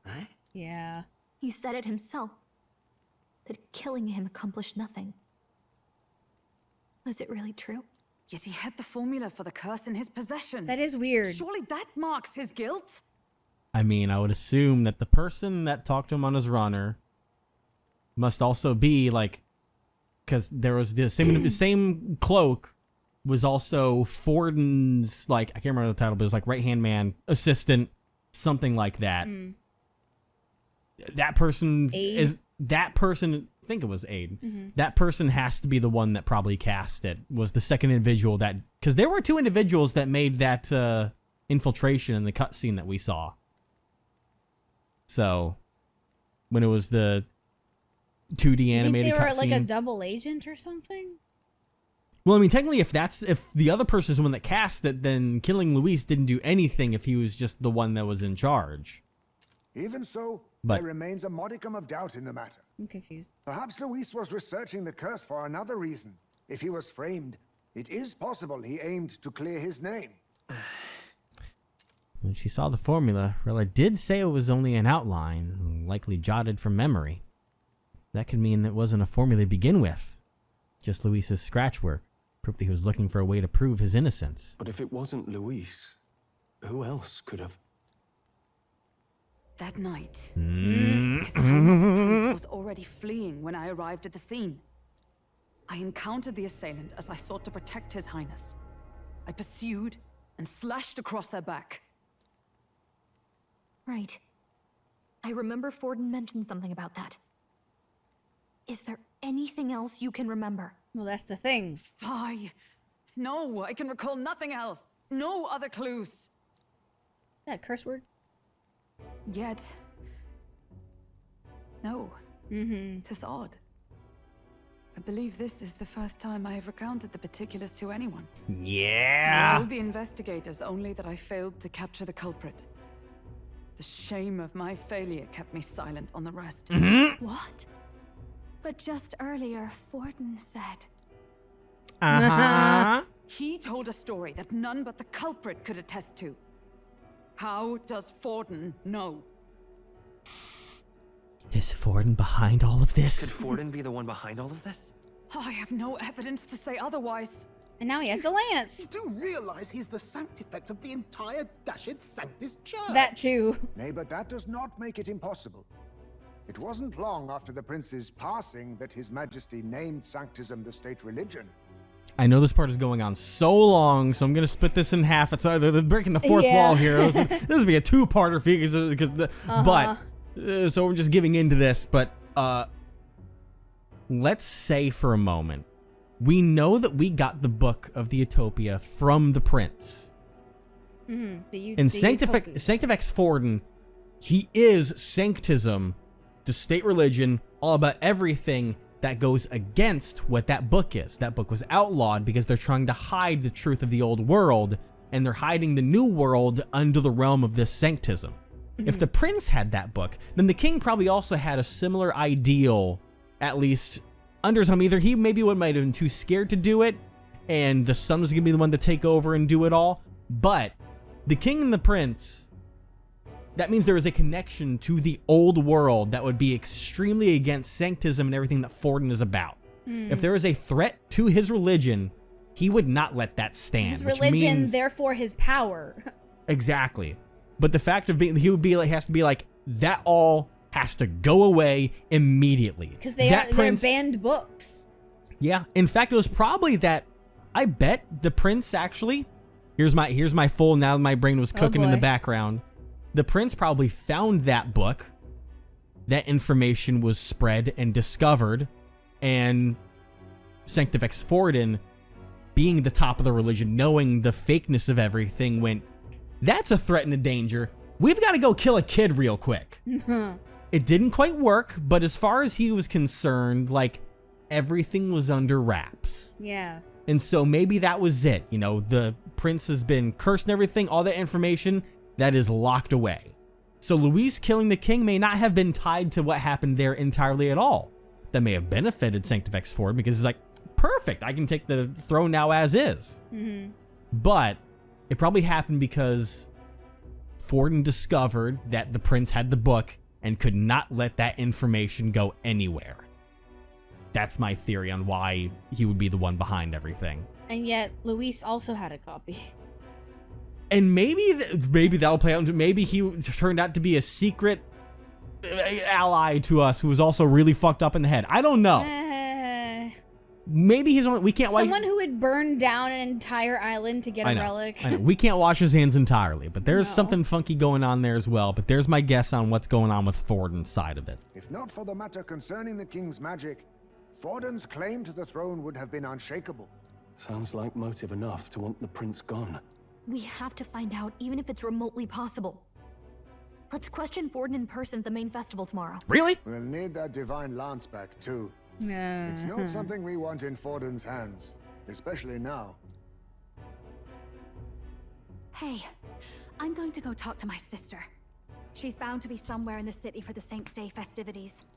eh? Yeah. He said it himself. That killing him accomplished nothing. Was it really true? Yet he had the formula for the curse in his possession. That is weird. Surely that marks his guilt? I mean, I would assume that the person that talked to him on his runner must also be like, because there was the same cloak was also Forden's, like, I can't remember the title, but it was like right-hand man, assistant, something like that. That person I think it was Aid. That person has to be the one that probably cast it, was the second individual that, because there were two individuals that made that infiltration in the cutscene that we saw. So, when it was the 2D animated cutscene. They were like a double agent or something? Well, I mean, technically, if the other person is the one that cast it, then killing Luis didn't do anything if he was just the one that was in charge. Even so, But there remains a modicum of doubt in the matter. I'm confused. Perhaps Luis was researching the curse for another reason. If he was framed, it is possible he aimed to clear his name. when she saw the formula, Rella did say it was only an outline, likely jotted from memory. That could mean it wasn't a formula to begin with, just Luis's scratch work. Proof that he was looking for a way to prove his innocence. But if it wasn't Luis, who else could have? That night, His Highness was already fleeing when I arrived at the scene. I encountered the assailant as I sought to protect His Highness. I pursued and slashed across their back. Right. I remember Forden mentioned something about that. Is there anything else you can remember? Well, that's the thing. Fie. No, I can recall nothing else. No other clues. That curse word? Yet. No. Tis odd. I believe this is the first time I have recounted the particulars to anyone. Yeah! I told the investigators only that I failed to capture the culprit. The shame of my failure kept me silent on the rest. What? But just earlier, Forden said... He told a story that none but the culprit could attest to. How does Forden know? Is Forden behind all of this? Could Forden be the one behind all of this? I have no evidence to say otherwise. And now he has the lance. You do realize he's the sanctifex of the entire Dashed Sanctus Church. That too. Nay, but that does not make it impossible. It wasn't long after the prince's passing that His Majesty named Sanctism the state religion. I know this part is going on so long, so I'm going to split this in half. It's they're breaking the fourth wall here. This will be a two-parter for you, so we're just giving into this. But let's say for a moment, we know that we got the book of the Utopia from the prince. And Sanctifex Forden, he is Sanctism, the state religion, all about everything that goes against what that book is. That book was outlawed because they're trying to hide the truth of the old world, and they're hiding the new world under the realm of this Sanctism. If the prince had that book, then the king probably also had a similar ideal, at least under some. Either he maybe might have been too scared to do it, and the son was going to be the one to take over and do it all. But the king and the prince, that means there is a connection to the old world that would be extremely against Sanctism and everything that Forden is about. If there is a threat to his religion, he would not let that stand. His religion, therefore his power. Exactly. But the fact of being, he would be like, has to be like, that all has to go away immediately. Because they're banned books. Yeah. In fact, it was probably that, I bet the prince actually, here's my full, now my brain was cooking in the background. The prince probably found that book, that information was spread and discovered, and Sanctifex Forden, being the top of the religion, knowing the fakeness of everything, went, that's a threat and a danger. We've got to go kill a kid real quick. It didn't quite work, but as far as he was concerned, like, everything was under wraps. Yeah. And so maybe that was it. You know, the prince has been cursed and everything, all that information, that is locked away. So Luis killing the king may not have been tied to what happened there entirely at all. That may have benefited Sanctifex Forden because it's like, perfect, I can take the throne now as is. But it probably happened because Forden discovered that the prince had the book and could not let that information go anywhere. That's my theory on why he would be the one behind everything. And yet, Luis also had a copy. And maybe that'll play out into, maybe he turned out to be a secret ally to us who was also really fucked up in the head. I don't know. Maybe he's only, we can't watch. Someone who would burn down an entire island to get a relic. I know. We can't wash his hands entirely, but there's something funky going on there as well. But there's my guess on what's going on with Forden's side of it. If not for the matter concerning the king's magic, Forden's claim to the throne would have been unshakable. Sounds like motive enough to want the prince gone. We have to find out, even if it's remotely possible. Let's question Forden in person at the main festival tomorrow. Really? We'll need that divine lance back too. It's not something we want in Forden's hands, especially now. Hey, I'm going to go talk to my sister. She's bound to be somewhere in the city for the Saints' Day festivities.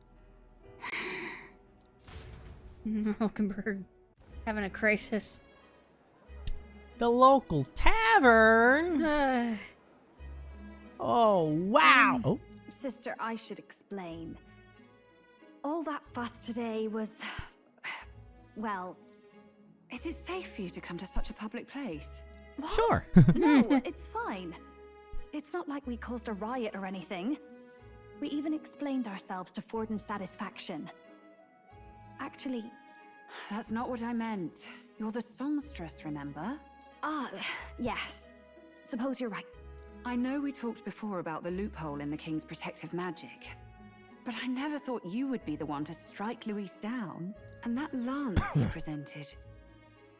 Hulkenberg having a crisis. The local tavern. Oh, wow. Oh. Sister, I should explain. All that fuss today was, well... Is it safe for you to come to such a public place? What? Sure. No, it's fine. It's not like we caused a riot or anything. We even explained ourselves to Forden's satisfaction. Actually... That's not what I meant. You're the songstress, remember? Yes. Suppose you're right. I know we talked before about the loophole in the king's protective magic. But I never thought you would be the one to strike Luis down. And that lance you presented...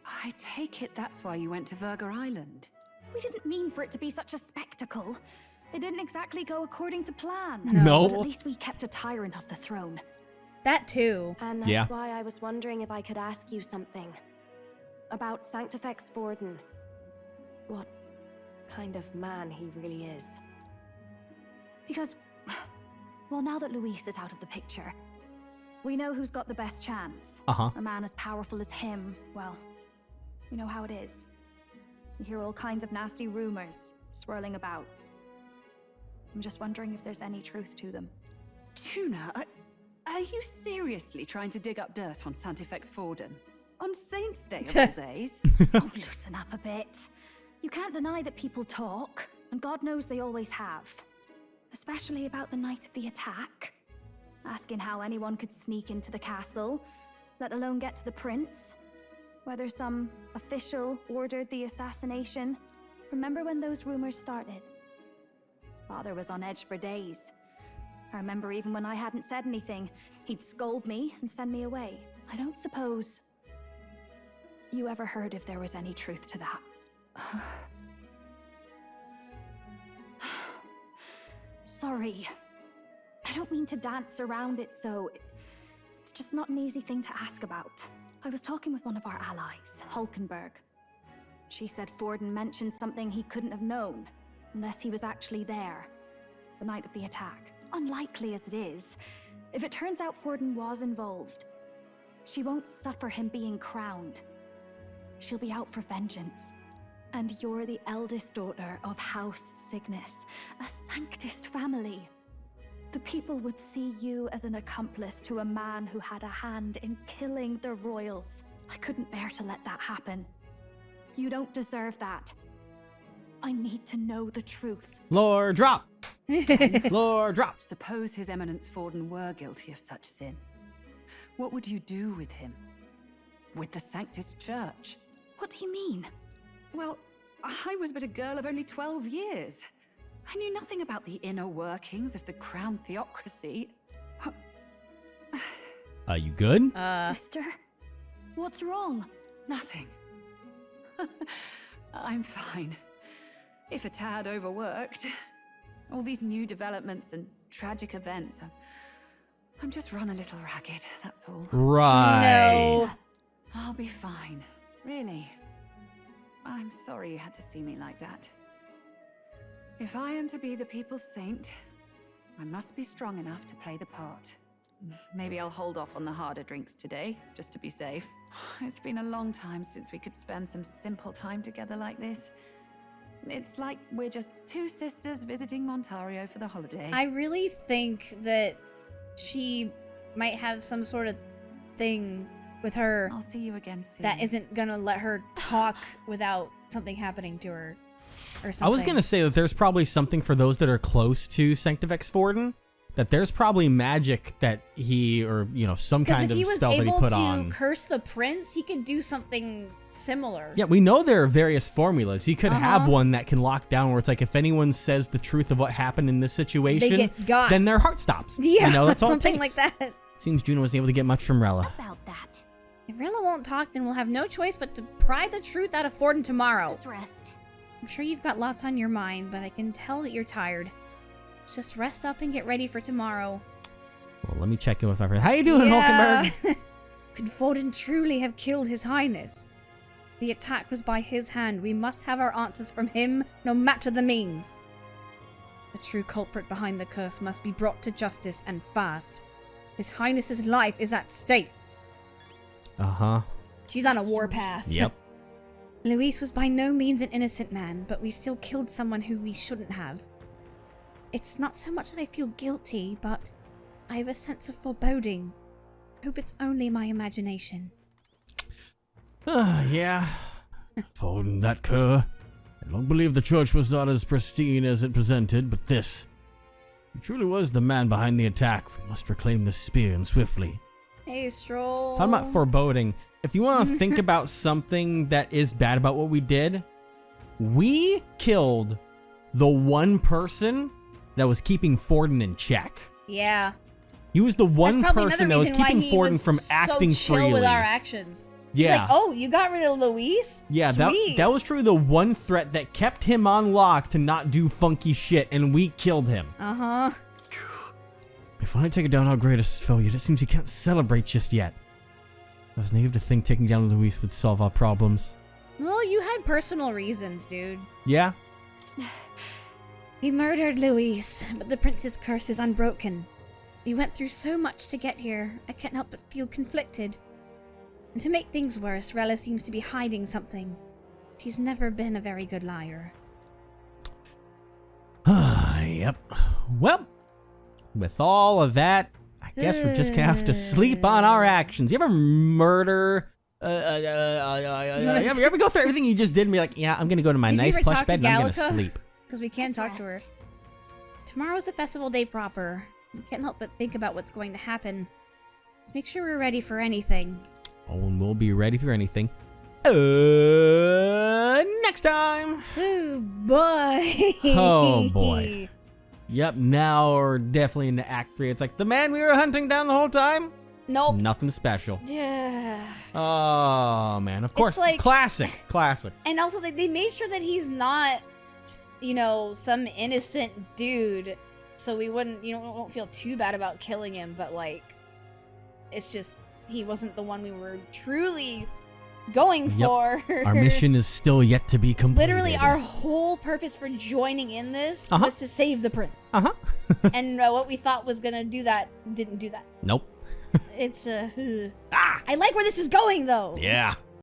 I take it that's why you went to Verga Island. We didn't mean for it to be such a spectacle. It didn't exactly go according to plan. No. But at least we kept a tyrant off the throne. That too. And that's why I was wondering if I could ask you something. About Sanctifex Forden. What kind of man he really is. Because... well, now that Luis is out of the picture, we know who's got the best chance. A man as powerful as him, well, you know how it is. You hear all kinds of nasty rumors swirling about. I'm just wondering if there's any truth to them. Tuna, are you seriously trying to dig up dirt on Sanctifex Forden? On Saints' Day of all days? Oh, loosen up a bit. You can't deny that people talk, and God knows they always have. Especially about the night of the attack. Asking how anyone could sneak into the castle, let alone get to the prince. Whether some official ordered the assassination. Remember when those rumors started? Father was on edge for days. I remember even when I hadn't said anything, he'd scold me and send me away. I don't suppose you ever heard if there was any truth to that. Sorry. I don't mean to dance around it, so... It's just not an easy thing to ask about. I was talking with one of our allies, Hulkenberg. She said Forden mentioned something he couldn't have known, unless he was actually there, the night of the attack. Unlikely as it is, if it turns out Forden was involved, she won't suffer him being crowned. She'll be out for vengeance. And you're the eldest daughter of House Cygnus, a Sanctist family. The people would see you as an accomplice to a man who had a hand in killing the royals. I couldn't bear to let that happen. You don't deserve that. I need to know the truth. Lord, drop! Lord, drop! Suppose His Eminence Forden were guilty of such sin. What would you do with him? With the Sanctist Church? What do you mean? Well, I was but a girl of only 12 years. I knew nothing about the inner workings of the crown theocracy. Are you good? Sister? What's wrong? Nothing. I'm fine. If a tad overworked. All these new developments and tragic events. I'm just run a little ragged, that's all. Right. No. I'll be fine. Really. I'm sorry you had to see me like that. If I am to be the people's saint, I must be strong enough to play the part. Maybe I'll hold off on the harder drinks today, just to be safe. It's been a long time since we could spend some simple time together like this. It's like we're just two sisters visiting Montario for the holiday. I really think that she might have some sort of thing with her. I'll see you again soon. That isn't gonna let her talk without something happening to her or something. I was going to say that there's probably something for those that are close to Sanctifex Forden, that there's probably magic that he, or, you know, some kind of spell that he put on. Because if he was able to curse the prince, he could do something similar. Yeah, we know there are various formulas. He could have one that can lock down where it's like, if anyone says the truth of what happened in this situation, they get got. Then their heart stops. Yeah, you know, that's all something it like takes. that. Seems Juno wasn't able to get much from Rella. About that. If Rella won't talk, then we'll have no choice but to pry the truth out of Forden tomorrow. Let's rest. I'm sure you've got lots on your mind, but I can tell that you're tired. Just rest up and get ready for tomorrow. Well, let me check in with my friend. How you doing, Hulkenberg? Could Forden truly have killed His Highness? The attack was by his hand. We must have our answers from him, no matter the means. The true culprit behind the curse must be brought to justice, and fast. His Highness's life is at stake. Uh-huh. She's on a warpath. Yep. Luis was by no means an innocent man, but we still killed someone who we shouldn't have. It's not so much that I feel guilty, but I have a sense of foreboding. Hope it's only my imagination. Yeah. Forden, that cur. I don't believe the church was not as pristine as it presented, but this. He truly was the man behind the attack. We must reclaim the spear and swiftly. Hey, Stroll. Talking about foreboding. If you want to think about something that is bad about what we did, we killed the one person that was keeping Forden in check. Yeah. He was the one That's probably person that another was reason keeping why he Forden was from acting so chill freely. with our actions. He's Yeah. like, oh, you got rid of Luis? Yeah, Sweet. that was truly the one threat that kept him on lock to not do funky shit, and we killed him. Uh-huh. We finally taken down our greatest foe, yet it seems we can't celebrate just yet. I was naive to think taking down Luis would solve our problems. Well, you had personal reasons, dude. Yeah? We murdered Luis, but the prince's curse is unbroken. We went through so much to get here, I can't help but feel conflicted. And to make things worse, Rella seems to be hiding something. She's never been a very good liar. Yep. Well, with all of that, I guess we're just gonna have to sleep on our actions. You ever murder? You ever go through everything you just did and be like, yeah, I'm gonna go to my nice plush bed and I'm gonna sleep. Because we can't talk to her. Tomorrow's the festival day proper. I can't help but think about what's going to happen. Let's make sure we're ready for anything. Oh, and we'll be ready for anything. Next time. Oh boy. Oh boy. Yep, now we're definitely into Act 3. It's like, the man we were hunting down the whole time? Nope. Nothing special. Yeah. Oh, man. Of course. Like, classic. And also, they made sure that he's not, you know, some innocent dude. So we wouldn't, you know, we won't feel too bad about killing him. But, like, it's just, he wasn't the one we were truly going for. Our mission is still yet to be completed. Literally, our whole purpose for joining in this was to save the prince. And what we thought was gonna do that didn't do that. Nope. It's I like where this is going, though. Yeah.